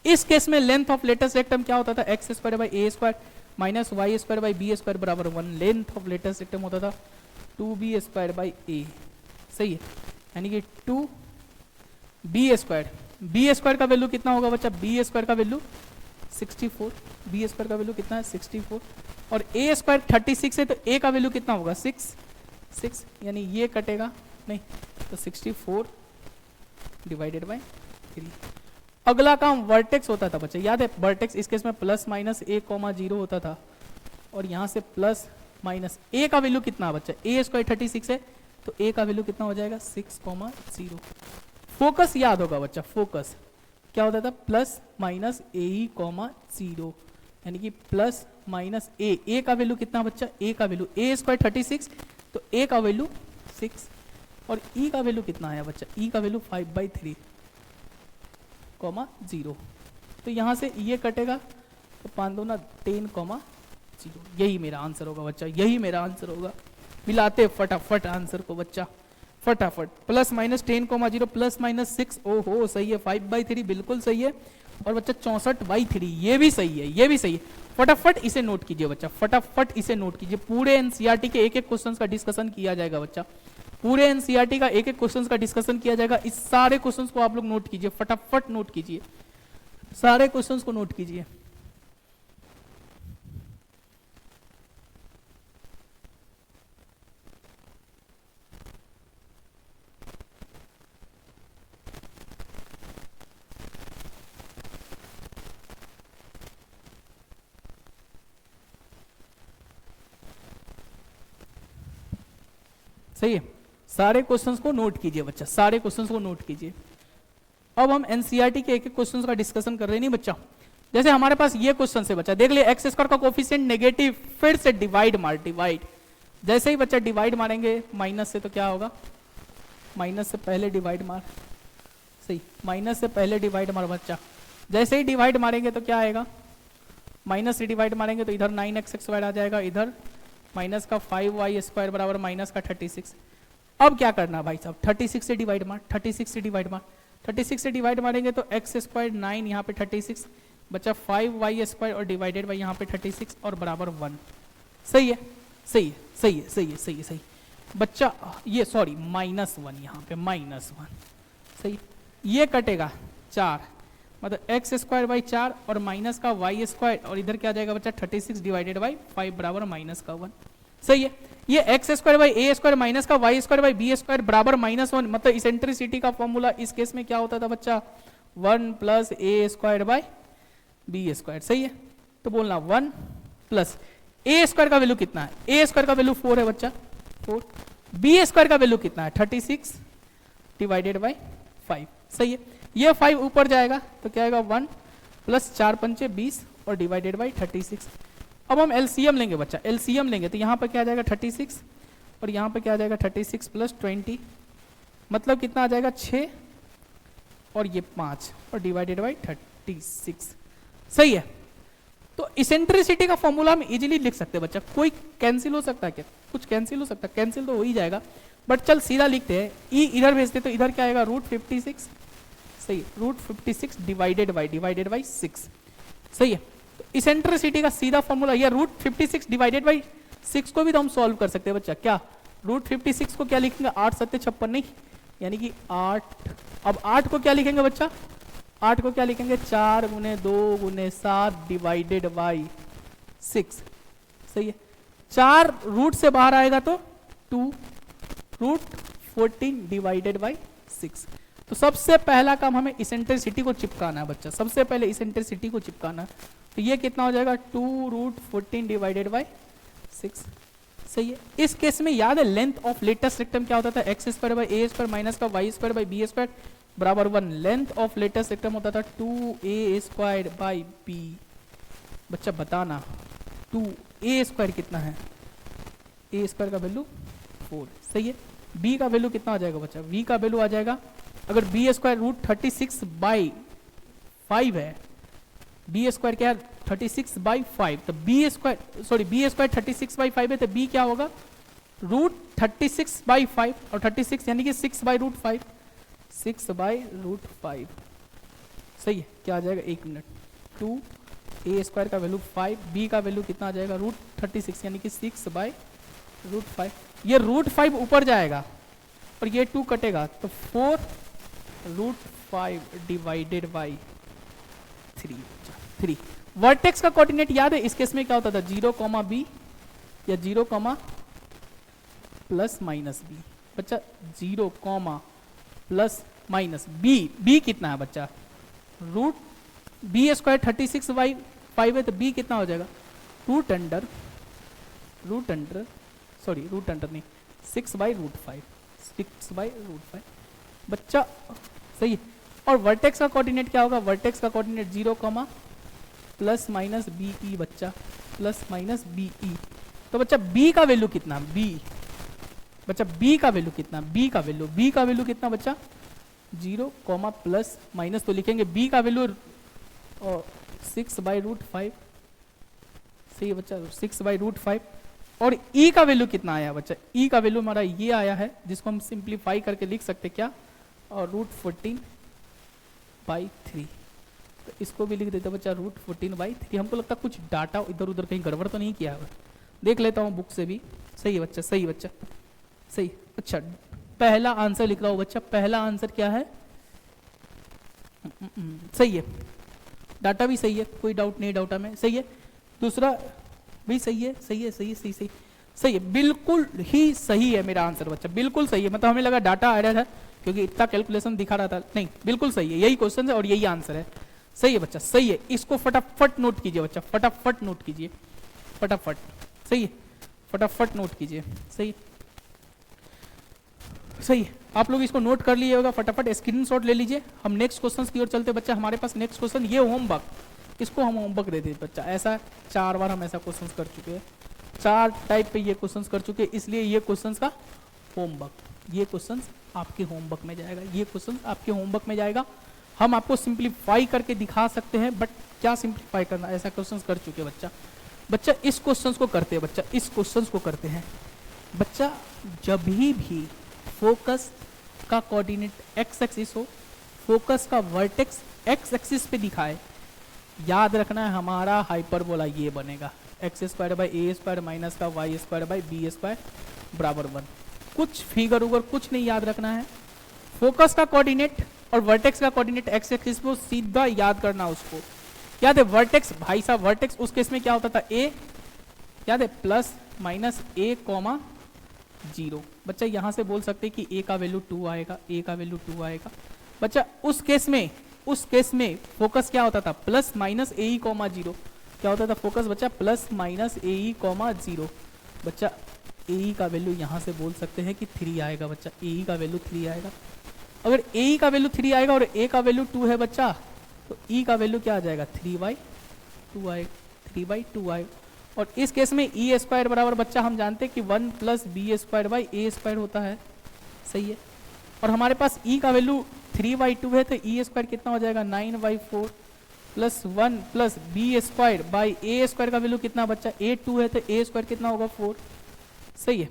[SPEAKER 1] इस केस में लेंथ ऑफ लेटेस्ट रेक्टम क्या होता था, x square by A square minus y square by B square बराबर 1। लेंथ ऑफ लेटेस्ट रेक्टम होता था 2b स्क्वायर बाई ए, सही है, यानी कि 2b स्क्वायर। बी स्क्वायर का वैल्यू कितना होगा बच्चा, बी स्क्वायर का वैल्यू 64, बी स्क्वायर का वैल्यू कितना है 64, और ए स्क्वायर 36 है तो ए का वैल्यू कितना होगा 6, यानी ये कटेगा नहीं तो 64 डिवाइडेड बाई 3। अगला काम वर्टेक्स होता था बच्चा, याद है वर्टेक्स इस केस में प्लस माइनस a, 0 होता था, और यहाँ से प्लस माइनस a का वैल्यू कितना है बच्चा, a स्क्वायर 36 है तो a का वैल्यू कितना हो जाएगा 6,0। फोकस याद होगा बच्चा, फोकस क्या होता था प्लस माइनस a, 0, यानी कि प्लस माइनस a का वैल्यू कितना बच्चा, a का वैल्यू a स्क्वायर 36 तो a का वैल्यू 6, और e का वैल्यू कितना है बच्चा, e का वैल्यू 5/3, 0। तो यहाँ से ये कटेगा तो 5 2 10, 0। यही मेरा आंसर होगा बच्चा, यही मेरा आंसर होगा। मिलाते फटाफट आंसर को बच्चा, फटाफट। प्लस माइनस 10, 0 प्लस माइनस 6, ओहो सही है, 5/3 बिल्कुल सही है, और बच्चा 64/3 ये भी सही है, ये भी सही है। फटाफट इसे नोट कीजिए बच्चा, फटाफट इसे नोट कीजिए। पूरे एनसीईआरटी के एक एक क्वेश्चन का डिस्कशन किया जाएगा बच्चा, पूरे एनसीईआरटी का एक एक क्वेश्चन का डिस्कशन किया जाएगा। इस सारे क्वेश्चंस को आप लोग नोट कीजिए, फटाफट नोट कीजिए, सारे क्वेश्चंस को नोट कीजिए। सही है, सारे क्वेश्चंस को नोट कीजिए बच्चा, सारे क्वेश्चंस को नोट कीजिए। अब हम एनसीईआरटी के एक एक क्वेश्चंस का डिस्कशन कर रहे हैं नहीं बच्चा। जैसे हमारे पास ये क्वेश्चन है बच्चा, देख लिया एक्स स्क्वायर का कोफिशिएंट नेगेटिव, फिर से डिवाइड मार, डिवाइड जैसे ही बच्चा डिवाइड मारेंगे माइनस से तो क्या होगा, माइनस से पहले डिवाइड मार, सही, माइनस से पहले डिवाइड मार बच्चा। जैसे ही डिवाइड मारेंगे तो क्या आएगा, माइनस से डिवाइड मारेंगे तो इधर 9x स्क्वायर आ जाएगा, इधर माइनस का 5y स्क्वायर बराबर माइनस का 36। अब क्या करना भाई साहब, 36 से डिवाइड मार, 36 से डिवाइड मार, 36 से डिवाइड मारेंगे तो x स्क्वायर 9, यहाँ पे 36 बच्चा 5y स्क्वायर और डिवाइडेड बाई यहाँ पे 36 और बराबर 1। सही है, सही है, सही है, सही है, सही है, सही बच्चा। ये सॉरी -1, यहाँ पे -1, सही। ये कटेगा 4, मतलब एक्स स्क्वायर बाई 4 और माइनस का वाई स्क्वायर, और इधर क्या जाएगा बच्चा 36 डिवाइडेड बाई 5 बराबर माइनस का 1। सही है, ये x square by A square minus का Y square by B square बराबर -1, मतलब इसेंट्रिसिटी का फॉर्मूला इस केस में क्या होता था बच्चा, 1 plus a square by B square. सही है, तो बोलना 1 प्लस ए स्क्वायर का वैल्यू कितना है, ए स्क्वायर का वैल्यू 4 है बच्चा, 4, बी स्क्वायर का वैल्यू कितना है 36 डिवाइडेड बाई 5। सही है, ये 5 ऊपर जाएगा तो क्या आएगा 1 प्लस 4 पंचे 20 और डिवाइडेड बाई 36। अब हम एलसीएम लेंगे बच्चा, एलसीएम लेंगे तो यहाँ पर क्या आ जाएगा 36 और यहाँ पर क्या आ जाएगा 36 प्लस 20, मतलब कितना आ जाएगा 6 और ये 5 और डिवाइडेड बाई 36। सही है, तो इसेंट्रिसिटी का फॉर्मूला हम इजीली लिख सकते हैं बच्चा। कोई कैंसिल हो सकता है क्या, कुछ कैंसिल हो सकता है, कैंसिल तो हो ही जाएगा, बट चल सीधा लिखते हैं, ई इधर भेजते तो इधर क्या आएगा √56। सही, √56 डिवाइडेड बाई 6। सही है, तो इसेंट्रिसिटी का सीधा फॉर्मूला ये √56 डिवाइडेड बाई 6 को भी तो हम सॉल्व कर सकते हैं बच्चा। क्या √56 को क्या लिखेंगे 8 7 56 नहीं, यानी कि 8। अब 8 को क्या लिखेंगे बच्चा, 8 को क्या लिखेंगे 4 × 2 × 7 डिवाइडेड बाई 6। सही है, 4 रूट से बाहर आएगा तो 2 √14 डिवाइडेड बाई 6। तो सबसे पहला काम हमें इसेंट्रिसिटी को चिपकाना है बच्चा, सबसे पहले इसेंट्रिसिटी को चिपकाना है। तो ये कितना हो जाएगा 2 √14 डिवाइडेड बाई 6। सही है, इस केस में याद है लेंथ ऑफ लेटेस्ट रेक्टम क्या होता था, x square by A square minus का Y square by B square बराबर 1। लेंथ ऑफ लेटेस्ट रेक्टम होता था 2a स्क्वायर बाई बी। बच्चा बताना 2a स्क्वायर कितना है, a स्क्वायर का वैल्यू 4। सही है, b का वैल्यू कितना आ जाएगा बच्चा, v का वैल्यू आ जाएगा, अगर b स्क्वायर √36 बाई 5 है, b स्क्वायर क्या है 36 बाई 5, तो b स्क्वायर 36 बाई 5 है तो b क्या होगा √36 बाई 5 और 36 यानी कि 6 बाई √5। 6/√5। सही है, क्या आ जाएगा, 1 मिनट, 2 a² का वैल्यू 5, b का वैल्यू कितना आ जाएगा √36, यानी कि 6/√5। ये √5 ऊपर जाएगा और ये 2 कटेगा तो 4√5 डिवाइडेड बाई 3। वर्टेक्स का कोऑर्डिनेट याद है, इस केस में क्या होता था, 0, b या 0, प्लस माइनस b। बच्चा 0, प्लस माइनस b कितना है बच्चा, b² 36/5 है, तो b कितना हो जाएगा, रूट अंडर नहीं, 6/√5, 6/√5 बच्चा। सही है। और वर्टेक्स का कोऑर्डिनेट क्या होगा, वर्टेक्स का कोऑर्डिनेट 0, प्लस माइनस बीई बच्चा, प्लस माइनस बीई। तो बच्चा b का वैल्यू कितना, b का वैल्यू कितना, b का वैल्यू कितना बच्चा, 0, प्लस माइनस, तो लिखेंगे b का वैल्यू 6/√5। सही है बच्चा, 6/√5। और e का वैल्यू कितना आया बच्चा, e का वैल्यू हमारा ये आया है, जिसको हम सिंप्लीफाई करके लिख सकते क्या, और √14/3। तो इसको भी लिख देते बच्चा √14/3। हमको लगता है कुछ डाटा इधर उधर कहीं गड़बड़ तो नहीं किया है, देख लेता हूँ बुक से भी। सही है बच्चा, सही बच्चा, सही। अच्छा, पहला आंसर लिख रहा हूँ बच्चा, पहला आंसर क्या है, सही है, डाटा भी सही है, कोई डाउट नहीं डाटा में, सही है। दूसरा भी सही है, सही है, बिल्कुल ही सही है मेरा आंसर बच्चा, बिल्कुल सही है। मतलब हमें लगा डाटा आ रहा था क्योंकि इतना कैलकुलेशन दिखा रहा था, नहीं बिल्कुल सही है, यही क्वेश्चन है और यही आंसर है। सही है बच्चा, सही है। इसको फटाफट नोट कीजिए बच्चा, फटाफट नोट कीजिए, फटाफट। सही है, फटाफट नोट कीजिए। सही सही है, आप लोग इसको नोट कर लिए होगा, फटाफट स्क्रीनशॉट ले लीजिए। हम नेक्स्ट क्वेश्चन की ओर चलते बच्चा। हमारे पास नेक्स्ट क्वेश्चन ये होमवर्क, इसको हम होमवर्क दे देते बच्चा। ऐसा 4 बार हम ऐसा क्वेश्चन कर चुके हैं, 4 टाइप पे ये क्वेश्चन कर चुके हैं, इसलिए ये क्वेश्चन का होमवर्क, ये क्वेश्चन आपके होमवर्क में जाएगा, ये क्वेश्चन आपके होमवर्क में जाएगा। हम आपको सिंप्लीफाई करके दिखा सकते हैं, बट क्या सिंप्लीफाई करना, ऐसा क्वेश्चन कर चुके हैं बच्चा। बच्चा इस क्वेश्चन को करते हैं बच्चा, इस क्वेश्चन को करते हैं बच्चा। जब भी फोकस का कोऑर्डिनेट एक्स एक्सिस हो, फोकस का वर्टेक्स एक्स एक्सिस पे दिखाए, याद रखना है हमारा हाइपरबोला ये बनेगा, x² माइनस का y² बराबर 1। कुछ फिगर उगर कुछ नहीं याद रखना है। फोकस का कोऑर्डिनेट और वर्टेक्स का कोऑर्डिनेट एक्स एक्सिस पे सीधा याद करना उसको। याद है वर्टेक्स, भाई साहब वर्टेक्स उस केस में क्या होता था, a, याद है प्लस माइनस a, 0। बच्चा यहाँ से बोल सकते हैं कि a का वैल्यू 2 आएगा, a का वैल्यू 2 आएगा। बच्चा उस केस में फोकस क्या होता था, प्लस माइनस ae, 0। क्या होता था फोकस बच्चा, प्लस माइनस ae, 0। बच्चा ae का वैल्यू यहाँ से बोल सकते हैं कि 3 आएगा बच्चा, ae का वैल्यू 3 आएगा। अगर ae का वैल्यू 3 आएगा और a का वैल्यू 2 है बच्चा, तो e का वैल्यू क्या आ जाएगा, 3/2 आएगा, 3/2 आएगा। और इस केस में e² बराबर बच्चा हम जानते हैं कि 1 प्लस b² होता है। सही है। और हमारे पास e का वैल्यू 3/2 है, तो e² कितना हो जाएगा, 9/4 प्लस 1 प्लस b² का वैल्यू कितना बच्चा, a2 है, तो a² कितना होगा, 4। सही है,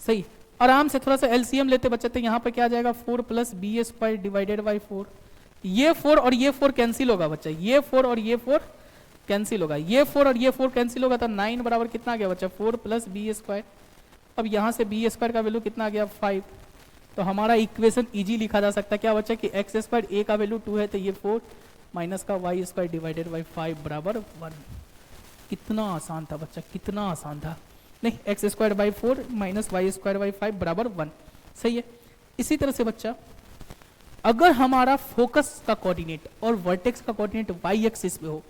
[SPEAKER 1] सही। आराम से थोड़ा सा एलसीएम लेते बच्चे, तो यहाँ पर क्या आ जाएगा, 4 प्लस b² डिवाइडेड बाई 4। ये 4 और ये 4 कैंसिल होगा बच्चा, ये 4 और ये 4 कैंसिल होगा, ये 4 और ये 4 कैंसिल होगा, तो 9 बराबर कितना आ गया बच्चा, 4 प्लस b²। अब यहाँ से b² का वैल्यू कितना आ गया, 5। तो हमारा इक्वेशन इजी लिखा जा सकता है क्या बच्चा, कि x² a का वैल्यू 2 है, तो ये 4 माइनस का y² डिवाइडेड बाई 5 बराबर 1। कितना आसान था बच्चा, कितना आसान था। नहीं, x²/4 माइनस y²/5 बराबर 1। सही है। इसी तरह से बच्चा अगर हमारा फोकस का कोऑर्डिनेट और वर्टेक्स का कोऑर्डिनेट y एक्सिस पे हो,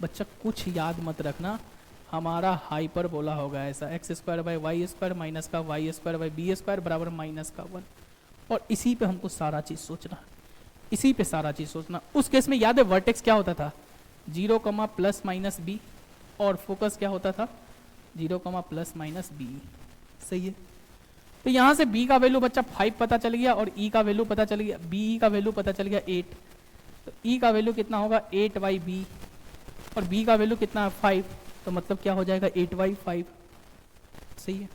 [SPEAKER 1] बच्चा कुछ याद मत रखना, हमारा हाइपरबोला होगा ऐसा, x² माइनस का y² बराबर माइनस का 1। और इसी पे हमको सारा चीज सोचना, इसी पे सारा चीज सोचना। उस केस में याद है वर्टेक्स क्या होता था, 0, प्लस माइनस b, और फोकस क्या होता था, 0, प्लस माइनस b। सही है। तो यहाँ से b का वैल्यू बच्चा 5 पता चल गया, और e का वैल्यू पता चल गया, b का वैल्यू पता चल गया 8। तो e का वैल्यू कितना होगा, 8/b, और b का वैल्यू कितना है, 5। तो मतलब क्या हो जाएगा, 8/5। सही है।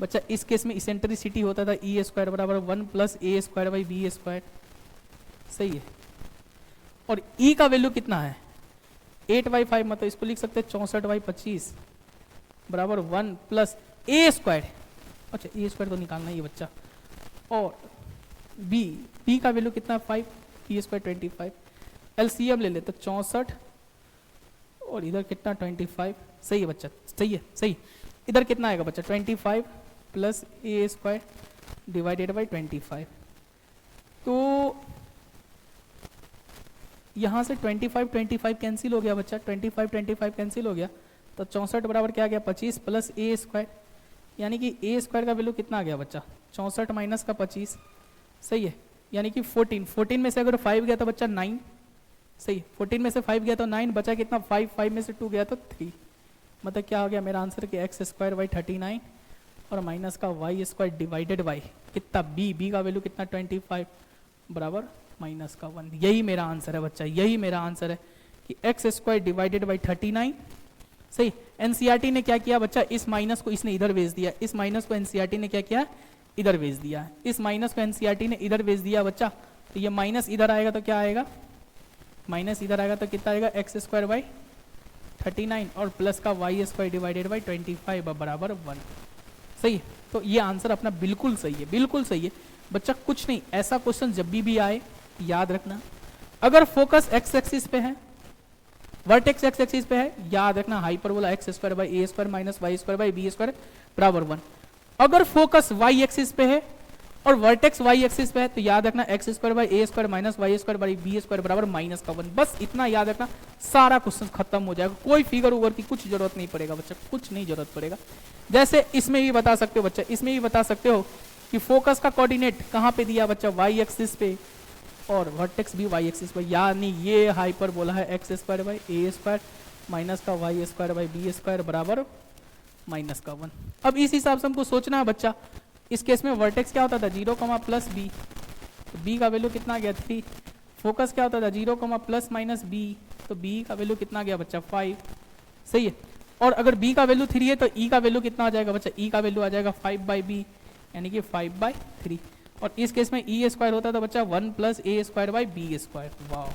[SPEAKER 1] बच्चा इस केस में इसेंट्रिसिटी होता था ई स्क्वायर बराबर 1 plus a square by B square, सही है। और ई का वैल्यू कितना है 8/5, मतलब इसको लिख सकते हैं 64/25 बराबर 1 प्लस ए स्क्वायर, अच्छा ए स्क्वायर तो निकालना ही है बच्चा। और बी का वैल्यू कितना 5, ई स्क्वायर 25, एलसीएम ले लेते 64 और इधर कितना 25, सही है बच्चा, सही है, सही। इधर कितना आएगा बच्चा 25 plus a square divided by 25। तो यहां से 25 कैंसिल हो गया बच्चा, 25 कैंसिल हो गया, तो 64 बराबर क्या आ गया 25 प्लस ए स्क्वायर, यानी कि ए स्क्वायर का वैल्यू कितना आ गया बच्चा 64 माइनस का 25, सही है, यानी कि 14 में से अगर 5 गया तो बच्चा 9, सही, 14 में से 5 गया तो 9, बचा कितना 5 में से 2 गया तो 3, मतलब क्या हो गया मेरा आंसर कि एक्स स्क्वायर बाई 39 और माइनस का वाई स्क्वायर डिवाइडेड बाई कितना बी का वैल्यू कितना 25 बराबर माइनस का 1। यही मेरा आंसर है बच्चा, यही मेरा आंसर है कि एक्स स्क्वायर डिवाइडेड बाई 39, सही। एनसीईआरटी ने क्या किया बच्चा, इस माइनस को इसने इधर भेज दिया, इस माइनस को एनसीईआरटी ने क्या किया इधर भेज दिया, इस माइनस को एनसीईआरटी ने इधर भेज दिया बच्चा। तो ये माइनस इधर आएगा तो क्या आएगा, माइनस इधर आएगा तो कितना आएगा एक्स स्क्वायर बाई 39 और प्लस का वाई स्क्वायर डिवाइडेड बाई 25 बराबर 1, सही। तो ये आंसर अपना बिल्कुल सही है, बिल्कुल सही है बच्चा। कुछ नहीं, ऐसा क्वेश्चन जब भी आए याद रखना, अगर फोकस एक्स एक्सिस पे है, वर्टेक्स एक्स एक्सिस पे है, याद रखना hyperbola x square by A square minus y square by B square बराबर 1। अगर फोकस वाई एक्सिस पे है और वर्टेक्स वाई एक्सिस पे है तो याद रखना x square by A square minus y square by B square बराबर माइनस का 1। बस इतना याद रखना, सारा क्वेश्चन खत्म हो जाएगा, कोई फिगर उगर की कुछ जरूरत नहीं पड़ेगा बच्चा, कुछ नहीं जरूरत पड़ेगा। जैसे इसमें भी बता सकते हो बच्चा, इसमें भी बता सकते हो कि फोकस का कोऑर्डिनेट कहाँ पे दिया बच्चा, वाई एक्सिस पे और वर्टेक्स भी वाई एक्सिस पे, यानी ये हाइपरबोला है x square by A square minus का Y square by B square बराबर माइनस का 1। अब इस हिसाब से हमको सोचना है बच्चा, इस केस में वर्टेक्स क्या होता था 0, प्लस बी, तो बी का वैल्यू कितना गया 3। फोकस क्या होता था 0, प्लस माइनस बी, तो बी का वैल्यू कितना गया बच्चा 5, सही है। और अगर बी का वैल्यू 3 है तो ई का वैल्यू कितना आ जाएगा बच्चा, ई का वैल्यू आ जाएगा 5/b, यानी कि 5/3। और इस केस में ई स्क्वायर होता था बच्चा 1 plus a square by B square, वाह,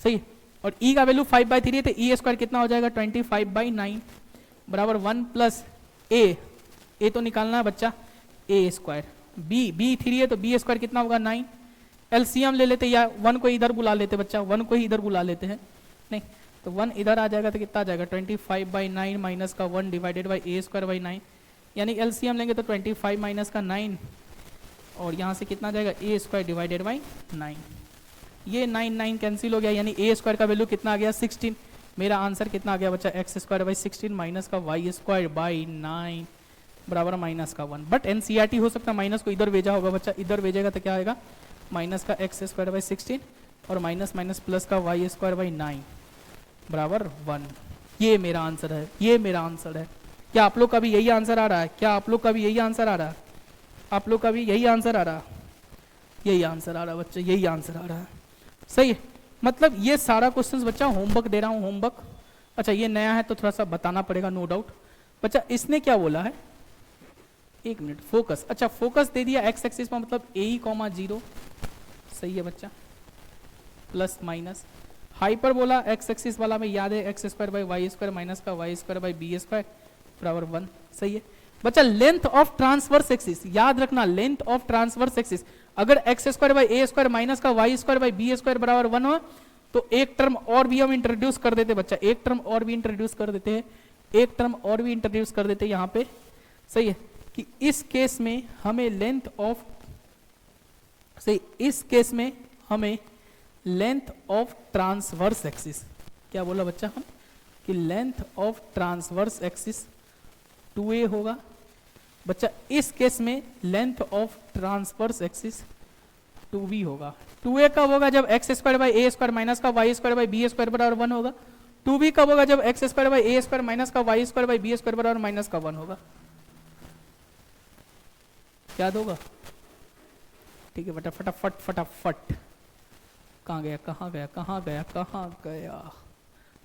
[SPEAKER 1] सही है। और ई का वैल्यू 5/3 है तो ई स्क्वायर कितना हो जाएगा 25/9 बराबर 1 प्लस ए तो निकालना है बच्चा ए स्क्वायर, बी 3 है तो बी स्क्वायर कितना होगा 9। एलसीएम ले लेते या 1 को इधर बुला लेते बच्चा, 1 को ही इधर बुला लेते हैं, नहीं तो 1 इधर आ जाएगा तो कितना आ जाएगा 25/9 माइनस का 1 divided by A square by 9, यानी एलसीएम लेंगे तो 25 माइनस का 9 और यहाँ से कितना आ जाएगा ए स्क्वायर डिवाइडेड बाई 9। ये 9 कैंसिल हो गया, यानी ए स्क्वायर का वैल्यू कितना आ गया 16। मेरा आंसर कितना आ गया बच्चा एक्स स्क्वायर बाई 16 माइनस का वाई स्क्वायर बाई 9 बराबर माइनस का 1। बट एनसीईआरटी हो सकता है माइनस को इधर भेजा होगा बच्चा, इधर भेजेगा तो क्या आएगा माइनस का एक्स स्क्वायर बाई 16 और माइनस माइनस प्लस का वाई स्क्वायर बाई 9 बराबर 1। ये मेरा आंसर है, ये मेरा आंसर है। क्या आप लोग का भी यही आंसर आ रहा है, क्या आप लोग का भी यही आंसर आ रहा है, आप लोग का भी यही आंसर आ रहा है, यही आंसर आ रहा है बच्चा, यही आंसर आ रहा है, सही है। मतलब ये सारा क्वेश्चंस बच्चा होमवर्क दे रहा हूँ, होमवर्क। अच्छा ये नया है तो थोड़ा सा बताना पड़ेगा, नो डाउट। बच्चा इसने क्या बोला है, एक मिनट, फोकस, अच्छा फोकस दे दिया एक्स एक्सिस में, मतलब AE, 0, सही है बच्चा, plus minus hyperbola x axis वाला में याद है x square by y square minus का Y square by B square बराबर 1, सही है बच्चा। लेंथ ऑफ ट्रांसवर्स एक्सिस, याद रखना लेंथ ऑफ ट्रांसवर्स एक्सिस, अगर x square by A square minus का Y square by B square बराबर 1 हो तो एक टर्म और भी हम इंट्रोड्यूस कर देते बच्चा, एक टर्म और भी इंट्रोड्यूस कर देते हैं, एक टर्म और भी इंट्रोड्यूस कर देते हैं यहाँ पे, सही है, कि इस केस में हमें लेंथ ऑफ, सही, इस केस में हमें लेंथ ऑफ ट्रांसवर्स एक्सिस, क्या बोला बच्चा हम, कि length of transverse axis 2a होगा बच्चा। इस केस में length of transverse axis 2b होगा। 2a कब होगा, जब x square by A square minus का Y square by B square बराबर 1 होगा। 2b कब होगा, जब x square by A square minus का Y square by B square बराबर माइनस का 1 होगा। याद होगा, ठीक है बेटा, फटाफट फटाफट, कहाँ गया कहाँ गया कहाँ गया कहाँ गया,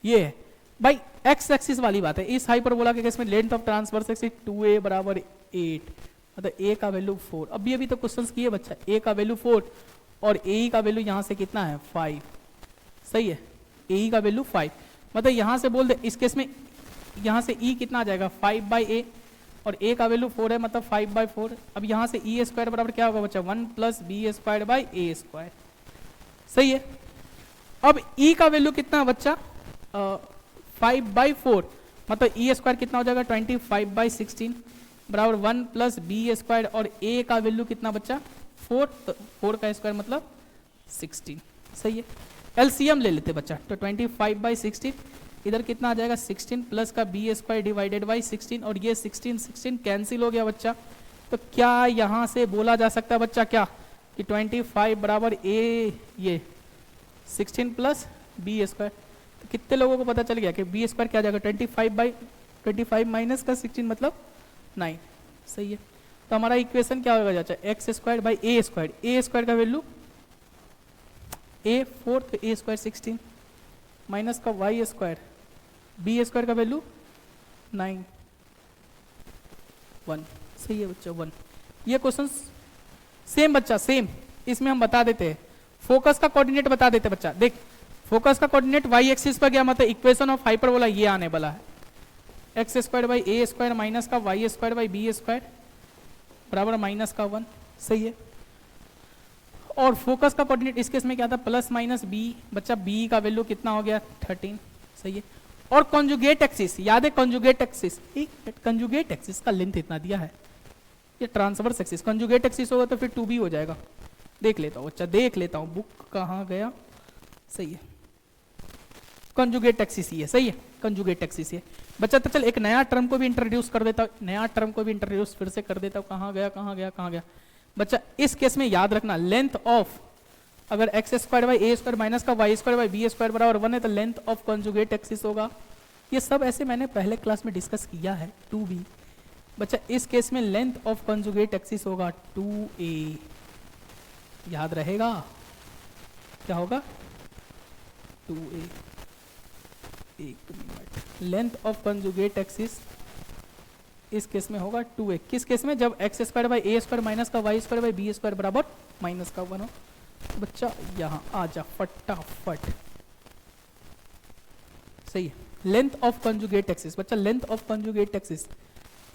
[SPEAKER 1] ये भाई एक्स एक्सिस वाली बात है, इस हाइपरबोला के केस में length of transverse axis 2a बराबर 8, मतलब a का वैल्यू 4। अभी तो क्वेश्चंस किए बच्चा, a का वैल्यू 4 और a का वैल्यू यहाँ से कितना है 5, सही है, a का वैल्यू 5, मतलब यहाँ से बोल दे इस केस में यहाँ से e कितना आ जाएगा 5/a और a का वैल्यू 4 है, मतलब 5/4। अब यहाँ से e स्क्वायर बराबर क्या होगा बच्चा 1 + b²/a², सही है। अब e का वैल्यू कितना है बच्चा 5/4, मतलब e स्क्वायर कितना हो जाएगा 25/16 बराबर 1 + b² और a का वैल्यू कितना बच्चा 4, तो 4 का स्क्वायर मतलब 16, सही है। एलसीएम ले लेते बच्चा, तो 25/16 इधर कितना आ जाएगा 16 प्लस का b² डिवाइडेड बाई 16 और ये 16 कैंसिल हो गया बच्चा। तो क्या यहाँ से बोला जा सकता है बच्चा क्या कि 25 बराबर a ये 16 प्लस b², तो कितने लोगों को पता चल गया कि b² क्या आ जाएगा 25 माइनस का 16 मतलब 9, सही है। तो हमारा इक्वेशन क्या होगा चाचा x² बाई a² का वैल्यू a 4 तो a² 16 माइनस का y² b² का वैल्यू 9 1, सही है बच्चा 1। ये क्वेश्चन सेम बच्चा सेम, इसमें हम बता देते हैं फोकस का कोऑर्डिनेट बता देते बच्चा। देख फोकस का कोऑर्डिनेट y एक्सिस पर गया, मतलब इक्वेशन ऑफ हाइपरबोला ये आने वाला है x² बाई a² माइनस का y² बाई b² बराबर माइनस का 1, सही है। और फोकस का कोऑर्डिनेट इस केस में क्या था प्लस माइनस b, बच्चा b का वैल्यू कितना हो गया 13, सही है। और कॉन्जुगेट एक्सिस याद है, कॉन्जुगेट एक्सिस, कॉन्जुगेट एक्सिस का लेंथ इतना दिया है, ये ट्रांसवर्स एक्सिस, कॉन्जुगेट एक्सिस होगा तो फिर 2b हो जाएगा। देख लेता हूँ बच्चा, देख लेता हूँ बुक कहाँ गया, सही है कॉन्जुगेट एक्सिस ही है, सही है कॉन्जुगेट एक्सिस है बच्चा। तो चल एक नया टर्म को भी इंट्रोड्यूस कर देता हूँ, नया टर्म को भी इंट्रोड्यूस फिर से कर देता हूँ, कहाँ गया बच्चा। इस केस में याद रखना लेंथ ऑफ, अगर x² बाई a² माइनस का y² बाई b² बराबर 1 है तो लेंथ ऑफ कॉन्जुगेट एक्सिस होगा। ये सब ऐसे मैंने पहले क्लास में डिस्कस किया है 2b बच्चा। इस केस में लेंथ ऑफ कॉन्जुगेट एक्सिस होगा 2a, याद रहेगा क्या होगा 2a। एक minute, length of conjugate axis इस केस में होगा 2a, किस केस में जब x² बाई a² माइनस का y² बाई b² बराबर माइनस का 1 हो। बच्चा यहाँ आ जा फटाफट, सही है। लेंथ ऑफ कॉन्जुगेट एक्सिस बच्चा, लेंथ ऑफ कॉन्जुगेट एक्सिस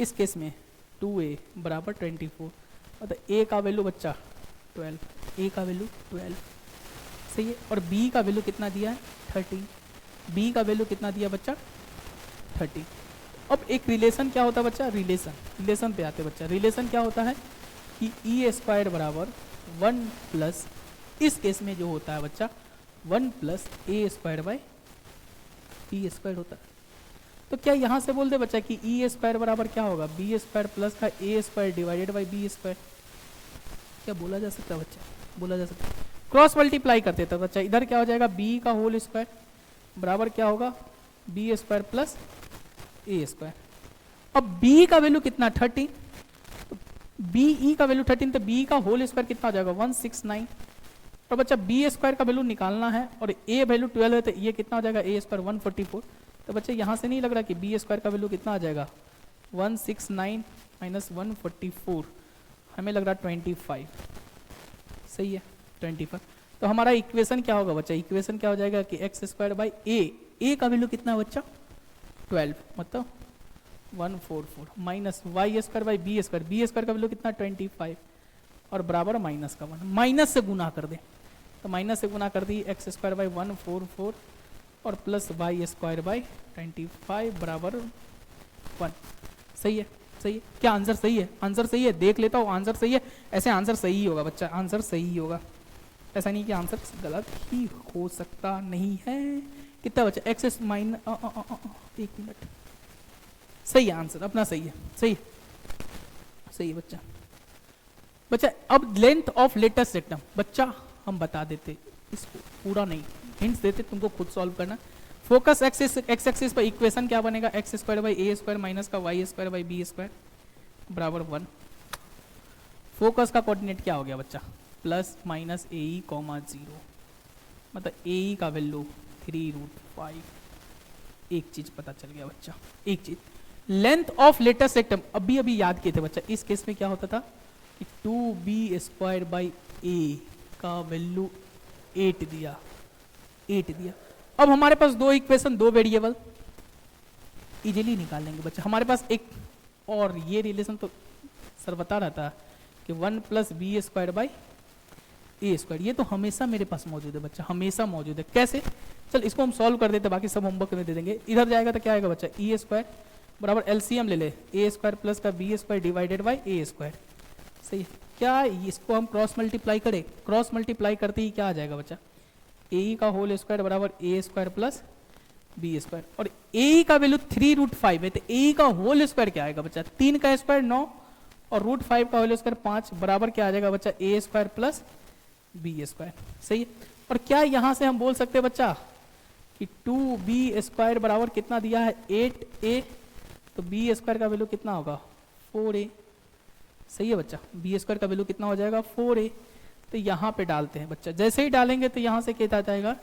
[SPEAKER 1] इस केस में 2a बराबर 24, मतलब a का वैल्यू बच्चा 12, a का वैल्यू 12, सही है। और b का वैल्यू कितना दिया है 13, b का वैल्यू कितना दिया बच्चा 30। अब एक रिलेशन क्या होता है बच्चा, रिलेशन पे आते बच्चा। रिलेशन क्या होता है कि e² बराबर 1 प्लस, इस केस में जो होता है बच्चा 1 प्लस a² बाई b² होता है। तो क्या यहाँ से बोल दे बच्चा कि e² बराबर क्या होगा b² प्लस का a² डिवाइडेड बाई b², क्या बोला जा सकता है बच्चा, बोला जा सकता है। क्रॉस मल्टीप्लाई करते थे बच्चा, इधर क्या हो जाएगा b का होल स्क्वायर बराबर क्या होगा b² प्लस a²। अब b का वैल्यू कितना 13, तो b का वैल्यू 13, तो b का होल स्क्वायर कितना हो जाएगा 169। और बच्चा b² का वैल्यू निकालना है और a वैल्यू 12 है, तो ये कितना हो जाएगा a² 144। तो बच्चे यहाँ से नहीं लग रहा कि b² का वैल्यू कितना आ जाएगा 169 माइनस 144, हमें लग रहा 25, सही है 25। तो हमारा इक्वेशन क्या होगा बच्चा, इक्वेशन क्या हो जाएगा कि x² बाई a का वैल्यू कितना है बच्चा 12, मतलब 144 माइनस y² बाई b² का वैल्यू कितना 25 और बराबर माइनस का 1, माइनस से गुना कर दे, तो माइनस से गुना कर दी x² बाई 144 और प्लस y² बाई 25 बराबर 1, सही है, सही है। क्या आंसर सही है, आंसर सही है, देख लेता हूँ आंसर सही है। ऐसे आंसर सही होगा बच्चा, आंसर सही होगा, ऐसा नहीं कि आंसर गलत ही हो सकता नहीं है। कितना बच्चा एक्स माइन 1 मिनट, सही है आंसर अपना, सही है, सही सही है बच्चा। बच्चा अब लेंथ ऑफ लेटेस्ट सेक्टम बच्चा हम बता देते, इसको पूरा नहीं हिंट्स देते, तुमको खुद सॉल्व करना। फोकस एक्सिस एक्सिस पर इक्वेशन क्या बनेगा x² बाई a² माइनस का y² बाई b² बराबर 1। फोकस का कोऑर्डिनेट क्या हो गया बच्चा प्लस माइनस AE, 0, मतलब AE का वैल्यू 3√5, एक चीज पता चल गया बच्चा, एक चीज, लेंथ ऑफ लेटेस्ट सेक्टम अभी याद किए थे बच्चा। इस केस में क्या होता था कि 2b² बाई ए का वैल्यू 8 दिया, 8 दिया। अब हमारे पास दो इक्वेशन, दो वेरिएबल, इजीली निकाल लेंगे बच्चा। हमारे पास एक और ये रिलेशन तो सर बता रहा था कि 1 + b² बाई a², ये तो हमेशा मेरे पास मौजूद है बच्चा, हमेशा मौजूद है। कैसे? चल इसको हम सॉल्व कर देते, बाकी सब होमवर्क में दे देंगे। इधर जाएगा तो क्या आएगा बच्चा, e² बराबर एलसीएम ले ले, a² प्लस का b² डिवाइडेड बाई a²। सही है क्या? इसको हम क्रॉस मल्टीप्लाई करें, क्रॉस मल्टीप्लाई करते ही क्या आ जाएगा बच्चा, ए का होल स्क्वायर बराबर a² प्लस b², और ए का वैल्यू 3√5 है, तो ए का होल स्क्वायर क्या आएगा बच्चा, 3 का स्क्वायर 9 और √5 का होल स्क्वायर 5 बराबर क्या आ जाएगा बच्चा, a² प्लस b²। सही है। और क्या यहां से हम बोल सकते हैं बच्चा कि 2b² बराबर कितना दिया है 8a, तो b² का वैल्यू कितना होगा 4a। सही है बच्चा, b² का वैल्यू कितना हो जाएगा 4a। तो यहाँ पे डालते हैं बच्चा, जैसे ही डालेंगे तो यहाँ से कितना आ जाएगा,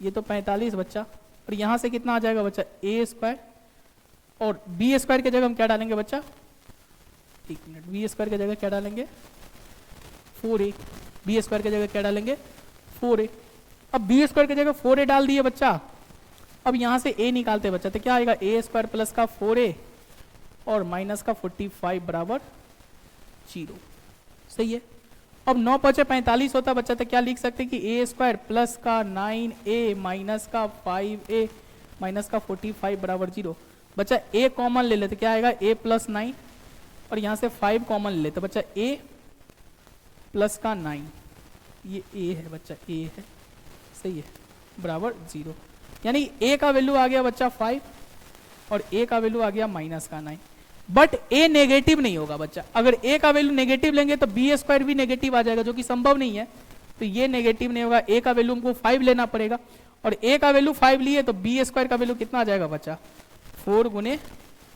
[SPEAKER 1] ये तो 45 बच्चा, और यहाँ से कितना आ जाएगा बच्चा a², और b² की जगह हम क्या डालेंगे बच्चा, एक मिनट, b² की जगह क्या डालेंगे 4a, b² की जगह क्या डालेंगे 4a। अब b² की जगह 4a डाल दिए बच्चा, अब यहाँ से a निकालते हैं बच्चा, तो क्या आएगा a² प्लस का 4a और माइनस का 45 बराबर 0। सही है। अब 9 × 5 = 45 होता बच्चा, तो क्या लिख सकते हैं कि a² प्लस का 9a माइनस का 5a माइनस का 45 बराबर 0। बच्चा a कॉमन ले लेते, क्या आएगा a प्लस 9, और यहाँ से 5 कॉमन ले लेते बच्चा, a प्लस का 9, ये a है बच्चा, a है। सही है, बराबर 0, यानी a का वैल्यू आ गया बच्चा 5 और a का वैल्यू आ गया माइनस का 9। बट a नेगेटिव नहीं होगा बच्चा, अगर a का वैल्यू नेगेटिव लेंगे तो b² भी नेगेटिव आ जाएगा, जो कि संभव नहीं है, तो ये नेगेटिव नहीं होगा। a का वैल्यू हमको 5 लेना पड़ेगा, और a का वैल्यू 5 लिए तो b² का वैल्यू कितना आ जाएगा बच्चा 4 ×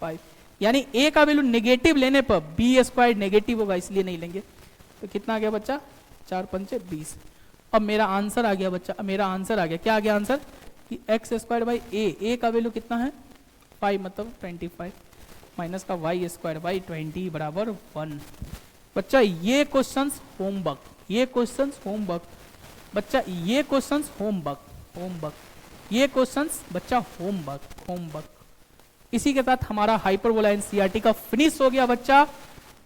[SPEAKER 1] 5, यानी a का वैल्यू नेगेटिव लेने पर b² नेगेटिव होगा, इसलिए नहीं लेंगे। तो कितना आ गया बच्चा 4 × 5 = 20। अब मेरा आंसर आ गया बच्चा, मेरा आंसर आ गया, क्या आ गया आंसर कि x² बाई a का वैल्यू कितना है 5 मतलब 25 माइनस का y² बाई 20 बराबर 1। बच्चा ये क्वेश्चंस होमवर्क, ये क्वेश्चंस होमवर्क बच्चा, ये क्वेश्चंस होमवर्क, होमवर्क, ये क्वेश्चंस बच्चा होमवर्क, होमवर्क। इसी के साथ हमारा हाइपरबोला एनसीईआरटी का फिनिश हो गया बच्चा।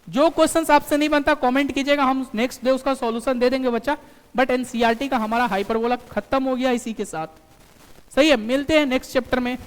[SPEAKER 1] जो क्वेश्चंस आपसे नहीं बनता कमेंट कीजिएगा, हम नेक्स्ट डे उसका सॉल्यूशन दे देंगे बच्चा। बट एनसीईआरटी का हमारा हाइपरबोला खत्म हो गया इसी के साथ। सही है, मिलते हैं नेक्स्ट चैप्टर में।